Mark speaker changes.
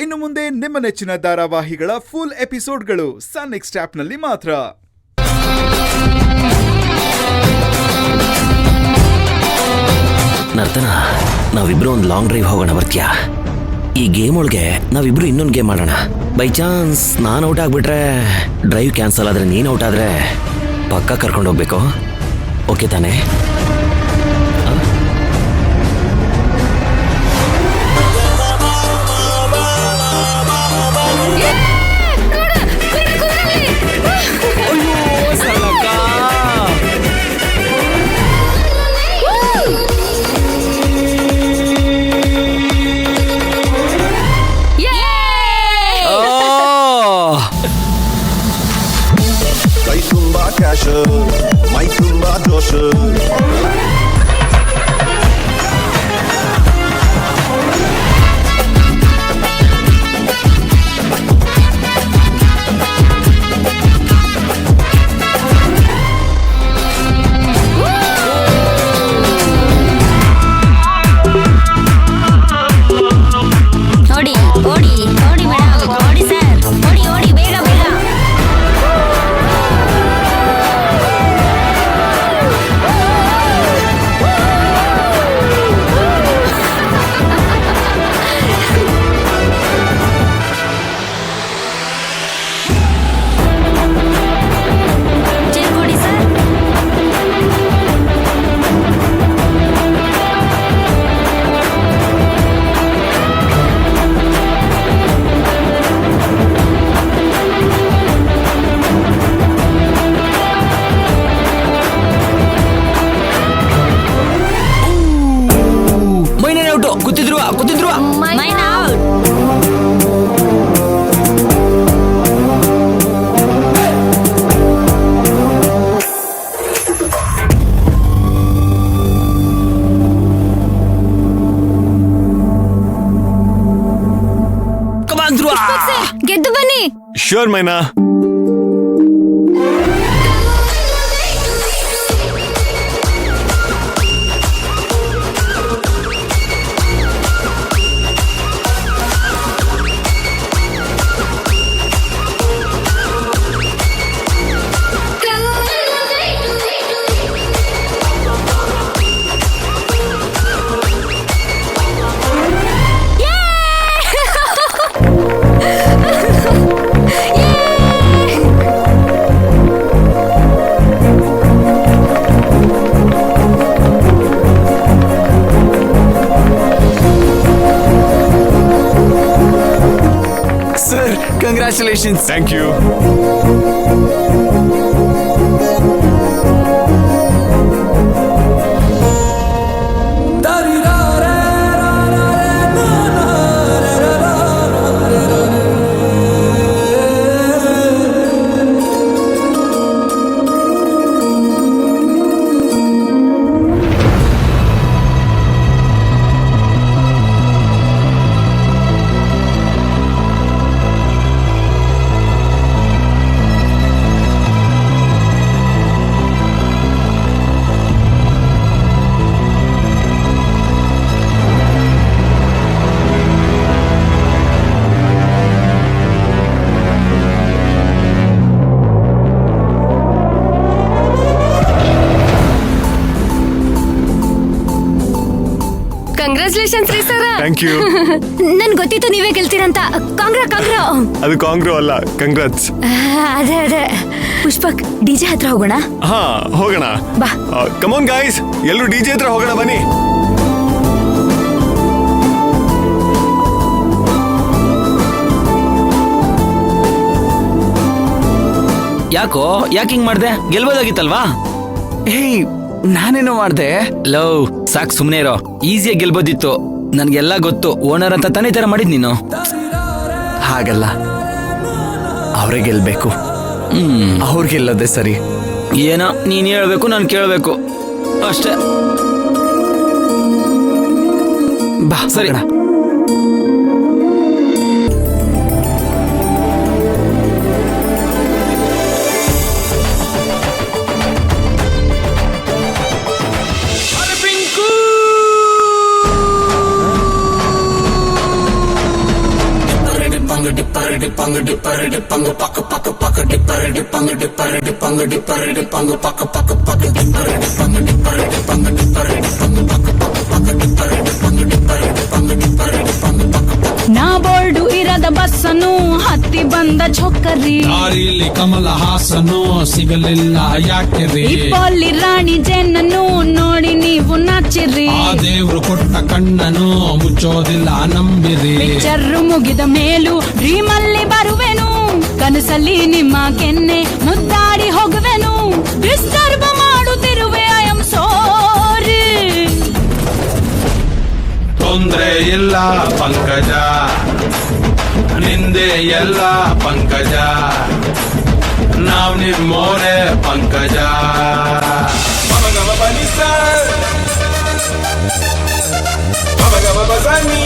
Speaker 1: ಇನ್ನು ಮುಂದೆ ನಿಮ್ಮ ನೆಚ್ಚಿನ ಧಾರಾವಾಹಿಗಳ ಫುಲ್ ಎಪಿಸೋಡ್ಗಳು ಸನ್ ನೆಕ್ಸ್ಟ್ ಆಪ್ನಲ್ಲಿ ಮಾತ್ರ.
Speaker 2: ನರ್ತನ, ನಾವಿಬ್ರು ಒಂದು ಲಾಂಗ್ ಡ್ರೈವ್ ಹೋಗೋಣ, ಬರ್ತೀಯಾ? ಈ ಗೇಮ್ ಒಳಗೆ ನಾವಿಬ್ರು ಇನ್ನೊಂದು ಗೇಮ್ ಆಡೋಣ. ಬೈ ಚಾನ್ಸ್ ನಾನು ಔಟ್ ಆಗ್ಬಿಟ್ರೆ, ಡ್ರೈವ್ ಕ್ಯಾನ್ಸಲ್ ಆದ್ರೆ ನೀನು ಔಟ್ ಆದ್ರೆ ಪಕ್ಕ ಕರ್ಕೊಂಡು ಹೋಗ್ಬೇಕು. ಓಕೆ ತಾನೇ?
Speaker 3: ಮೈ ತುಂಬಾ ಜೋಶ.
Speaker 4: ಓಡಿ ಓಡಿ ಓಡಿ ಮೇಡಮ್, ಓಡಿ ಸರ್, ಓಡಿ ಓಡಿ ಬೇಗ ಬೇಗ.
Speaker 2: ಕೂತಿದ್ರು.
Speaker 4: Mine out. ಗೆದ್ದು ಬನ್ನಿ.
Speaker 3: ಶ್ಯೂರ್ ಮೈನಾ.
Speaker 5: Congratulations.
Speaker 3: Thank you.
Speaker 4: ಕಂಗ್ರಾಚುಲೇಷನ್ಸ್ ರೀ ಸರ್.
Speaker 3: Thank you.
Speaker 4: ನನ್ ಗೊತ್ತಿತ್ತು ನೀವೇ ಗೆಲ್ತೀರಂತ. ಕಾಂಗ್ರಾ.
Speaker 3: ಅದು ಕಾಂಗ್ರೋ ಅಲ್ಲ, ಕಂಗ್ರಾಟ್ಸ್.
Speaker 4: ಅದೇ ಪುಷ್ಪಕ್, ಡಿಜೆ ಹತ್ರ ಹೋಗೋಣ.
Speaker 3: ಹಾ ಹೋಗೋಣ,
Speaker 4: ಬಾ.
Speaker 3: ಕಮಾನ್ ಗೈಸ್, ಎಲ್ಲರೂ ಡಿಜೆ ಹತ್ರ ಹೋಗೋಣ ಬನ್ನಿ.
Speaker 2: ಯಾಕೆ ಹಿಂಗ್ ಮಾಡ್ದೆ? ಗೆಲ್ಬೋದಾಗಿತ್ತಲ್ವಾ?
Speaker 5: ಏಯ್, ನಾನೇನೋ ಮಾಡ್ದೆ?
Speaker 2: ಲವ್, ಸಾಕ್ ಸುಮ್ನೆ ಇರೋ. ಈಸಿಯಾಗಿ ಗೆಲ್ಬೋದಿತ್ತು. ನನ್ಗೆಲ್ಲ ಗೊತ್ತು, ಓನರ್ ಅಂತ ತಾನೇ ತರ ಮಾಡಿದ್ ನೀನು.
Speaker 5: ಹಾಗಲ್ಲ, ಅವರೇ ಗೆಲ್ಬೇಕು. ಅವ್ರು ಗೆಲ್ಲೋದೇ ಸರಿ.
Speaker 2: ಏನೋ ನೀನ್ ಹೇಳ್ಬೇಕು, ನಾನು ಕೇಳ್ಬೇಕು ಅಷ್ಟೇ.
Speaker 5: ಬಾ
Speaker 2: ಸರಿ.
Speaker 6: ನಾ ಬೋರ್ಡು ಇರದ ಬಸ್ಸನ್ನು ಹತ್ತಿ ಬಂದ ಚೊಕ್ಕರಿ,
Speaker 7: ದಾರಿಲಿ ಕಮಲ ಹಾಸನು ಸಿಗಲಿಲ್ಲ ಯಾಕೆರಿ,
Speaker 6: ಇಪ್ಪಲ್ಲಿ ರಾಣಿ ಜೇನನ್ನು ನೋಡಿ ನೀವು ನಾಚಿರಿ,
Speaker 7: ಆ ದೇವ್ರು ಕೊಟ್ಟ ಕಣ್ಣನು ಮುಚ್ಚೋದಿಲ್ಲ ನಂಬಿರಿ.
Speaker 6: ಪಿಕ್ಚರ್ ಮುಗಿದ ಮೇಲೂ ಡ್ರೀಮ್ ಅಲ್ಲಿ ಬರುವೆನು, ಕನಸಲ್ಲಿ ನಿಮ್ಮ ಕೆನ್ನೆ ಮುದ್ದಾಡಿ ಹೋಗುವೆನು, ಡಿಸ್ಟರ್ಬ್ ಮಾಡುತ್ತಿರುವೆ ಐ ಆಮ್ ಸಾರಿ.
Speaker 7: ತೊಂದ್ರೆ ಇಲ್ಲ ಪಂಕಜ, ನಿಂದೆ ಎಲ್ಲ ಪಂಕಜ, ನಾವ್ ನಿಮ್ಮೋರೆ ಪಂಕಜ. ಬನಿ ಸರ್, ಬನಿ